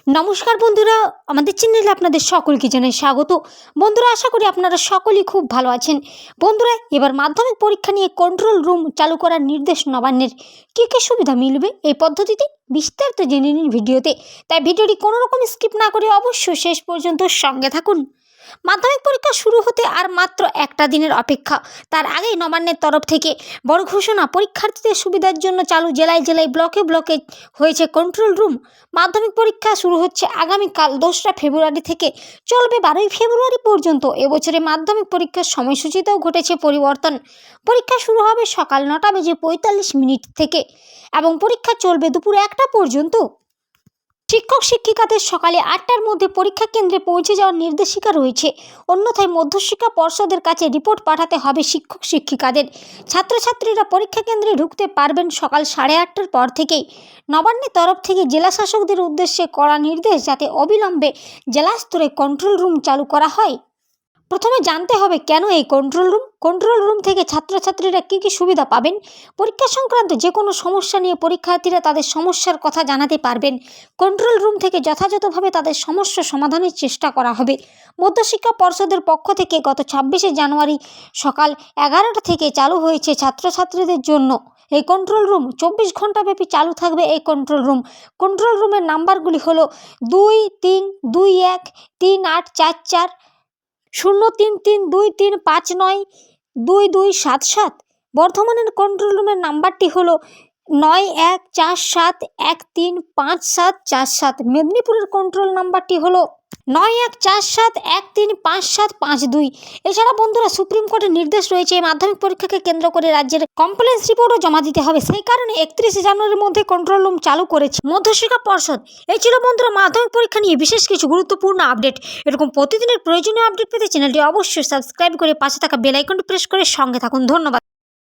নমস্কার বন্ধুরা, আমাদের চ্যানেলে আপনাদের সকলকে জানাই স্বাগত। বন্ধুরা, আশা করি আপনারা সকলেই খুব ভালো আছেন। বন্ধুরা, এবার মাধ্যমিক পরীক্ষা নিয়ে কন্ট্রোল রুম চালু করার নির্দেশ নবান্নের। কী কী সুবিধা মিলবে এই পদ্ধতিতে বিস্তারিত জেনে নিন ভিডিওতে। তাই ভিডিওটি কোনো রকম স্কিপ না করে অবশ্যই শেষ পর্যন্ত সঙ্গে থাকুন। মাধ্যমিক পরীক্ষা শুরু হতে আর মাত্র একটা দিনের অপেক্ষা। তার আগেই নবান্নের তরফ থেকে বড় ঘোষণা, পরীক্ষার্থীদের সুবিধার জন্য চালু জেলায় জেলায় ব্লকে ব্লকে হয়েছে কন্ট্রোল রুম। মাধ্যমিক পরীক্ষা শুরু হচ্ছে আগামীকাল 2রা ফেব্রুয়ারি থেকে, চলবে 12ই ফেব্রুয়ারি পর্যন্ত। এবছরে মাধ্যমিক পরীক্ষার সময়সূচিতেও ঘটেছে পরিবর্তন। পরীক্ষা শুরু হবে সকাল 9:45 থেকে এবং পরীক্ষা চলবে দুপুর 1টা পর্যন্ত। শিক্ষক শিক্ষিকাদের সকালে 8টার মধ্যে পরীক্ষা কেন্দ্রে পৌঁছে যাওয়ার নির্দেশিকা রয়েছে। অন্যথায় মধ্যশিক্ষা পর্ষদের কাছে রিপোর্ট পাঠাতে হবে শিক্ষক শিক্ষিকাদের। ছাত্রছাত্রীরা পরীক্ষা কেন্দ্রে ঢুকতে পারবেন সকাল 8:30টার পর থেকেই। নবান্নের তরফ থেকে জেলা শাসকদের উদ্দেশ্যে করা নির্দেশ, যাতে অবিলম্বে জেলা স্তরে কন্ট্রোল রুম চালু করা হয়। প্রথমে জানতে হবে কেন এই কন্ট্রোল রুম থেকে ছাত্রছাত্রীরা কী কী সুবিধা পাবেন। পরীক্ষা সংক্রান্ত যে কোনো সমস্যা নিয়ে পরীক্ষার্থীরা তাদের সমস্যার কথা জানাতে পারবেন। কন্ট্রোল রুম থেকে যথাযথভাবে তাদের সমস্যা সমাধানের চেষ্টা করা হবে। মধ্যশিক্ষা পর্ষদের পক্ষ থেকে গত 26শে জানুয়ারি সকাল 11টা থেকে চালু হয়েছে ছাত্রছাত্রীদের জন্য এই কন্ট্রোল রুম। 24 ঘন্টাব্যাপী চালু থাকবে এই কন্ট্রোল রুমের নাম্বারগুলি হলো 23213844, 0332359227। বর্ধমানের কন্ট্রোল রুমের নাম্বারটি হলো 9147135747। মেদিনীপুরের কন্ট্রোল নাম্বারটি হলো 9147135752। এছাড়া বন্ধুরা, সুপ্রিম কোর্টের নির্দেশ রয়েছে এই মাধ্যমিক পরীক্ষাকে কেন্দ্র করে রাজ্যের কমপ্লেন্স রিপোর্টও জমা দিতে হবে। সেই কারণে 31শে জানুয়ারির মধ্যে কন্ট্রোল রুম চালু করেছে মধ্যশিক্ষা পর্ষদ। এই ছিল বন্ধুরা মাধ্যমিক পরীক্ষা নিয়ে বিশেষ কিছু গুরুত্বপূর্ণ আপডেট। এরকম প্রতিদিনের প্রয়োজনীয় আপডেট পেতে চ্যানেলটি অবশ্যই সাবস্ক্রাইব করে পাশে থাকা বেল আইকনটি প্রেস করে সঙ্গে থাকুন। ধন্যবাদ।